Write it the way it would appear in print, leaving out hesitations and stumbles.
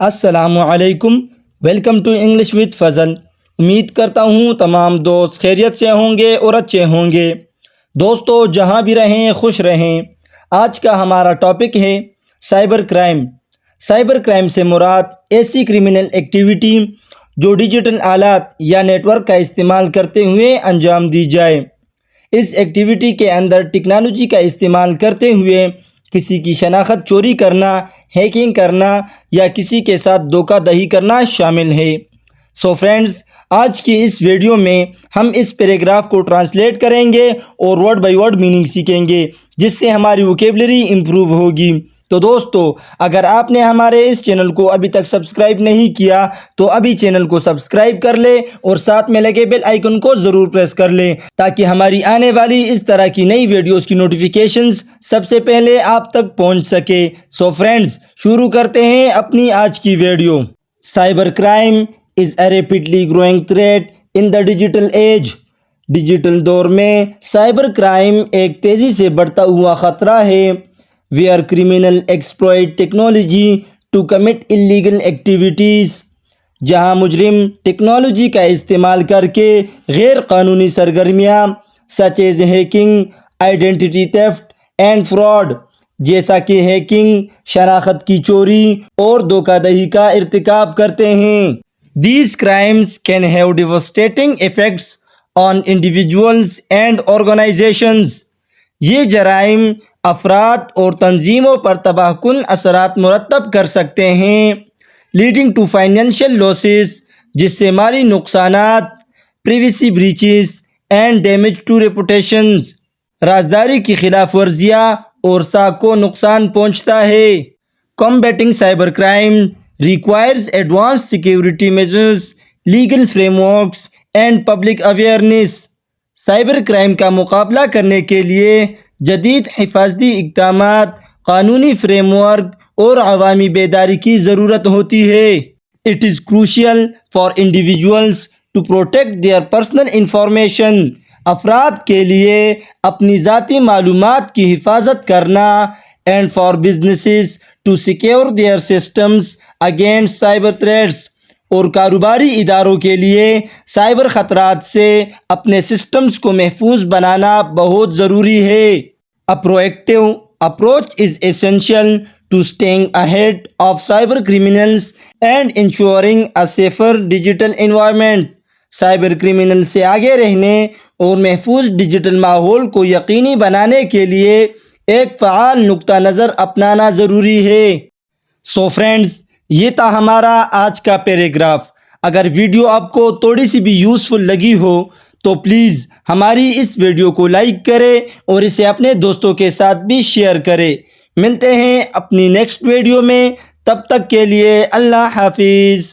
السلام علیکم، welcome to English with فضل۔ امید کرتا ہوں تمام دوست خیریت سے ہوں گے اور اچھے ہوں گے۔ دوستو جہاں بھی رہیں خوش رہیں۔ آج کا ہمارا ٹاپک ہے سائبر کرائم۔ سائبر کرائم سے مراد ایسی کرمنل ایکٹیویٹی جو ڈیجیٹل آلات یا نیٹ ورک کا استعمال کرتے ہوئے انجام دی جائے۔ اس ایکٹیویٹی کے اندر ٹیکنالوجی کا استعمال کرتے ہوئے کسی کی شناخت چوری کرنا، ہیکنگ کرنا یا کسی کے ساتھ دھوکہ دہی کرنا شامل ہے۔ سو فرینڈز، آج کی اس ویڈیو میں ہم اس پیراگراف کو ٹرانسلیٹ کریں گے اور ورڈ بائی ورڈ میننگ سیکھیں گے، جس سے ہماری ووکیبلری امپروو ہوگی۔ تو دوستو، اگر آپ نے ہمارے اس چینل کو ابھی تک سبسکرائب نہیں کیا تو ابھی چینل کو سبسکرائب کر لیں اور ساتھ میں لگے بیل آئیکن کو ضرور پریس کر لیں تاکہ ہماری آنے والی اس طرح کی نئی ویڈیوز کی نوٹیفیکیشنز سب سے پہلے آپ تک پہنچ سکے۔ سو فرینڈز، شروع کرتے ہیں اپنی آج کی video. Cyber crime is a rapidly growing threat in the digital age. Digital دور میں سائبر کرائم ایک تیزی سے بڑھتا ہوا خطرہ ہے۔ where criminal exploit technology to commit illegal activities، جہاں مجرم ٹیکنالوجی کا استعمال کر کے غیر قانونی سرگرمیاں such as hacking، identity theft and fraud، جیسا کہ ہیکنگ، شناخت کی چوری اور دھوکہ دہی کا ارتکاب کرتے ہیں۔ These crimes can have devastating effects on individuals and organizations۔ یہ جرائم افراد اور تنظیموں پر تباہ کن اثرات مرتب کر سکتے ہیں، لیڈنگ ٹو فائنینشیل لاسز، جس سے مالی نقصانات، privacy breaches and damage to reputations, رازداری کی خلاف ورزیاں اور ساکھ کو نقصان پہنچتا ہے۔ Combating cyber crime requires advance security measures, legal frame works and public awareness. Cyber crime کا مقابلہ کرنے کے لیے جدید حفاظتی اقدامات، قانونی فریم ورک اور عوامی بیداری کی ضرورت ہوتی ہے۔ It is crucial for individuals to protect their personal information۔ افراد کے لیے اپنی ذاتی معلومات کی حفاظت کرنا، and for businesses to secure their systems against cyber threats۔ اور کاروباری اداروں کے لیے سائبر خطرات سے اپنے سسٹمز کو محفوظ بنانا بہت ضروری ہے۔ A proactive approach is essential to staying ahead of cyber criminals and ensuring a safer digital environment۔ Cyber criminal سے آگے رہنے اور محفوظ ڈیجیٹل ماحول کو یقینی بنانے کے لیے ایک فعال نقطہ نظر اپنانا ضروری ہے۔ سو فرینڈز، یہ تھا ہمارا آج کا پیراگراف۔ اگر ویڈیو آپ کو تھوڑی سی بھی یوزفل لگی ہو تو پلیز ہماری اس ویڈیو کو لائک کریں اور اسے اپنے دوستوں کے ساتھ بھی شیئر کریں۔ ملتے ہیں اپنی نیکسٹ ویڈیو میں، تب تک کے لیے اللہ حافظ۔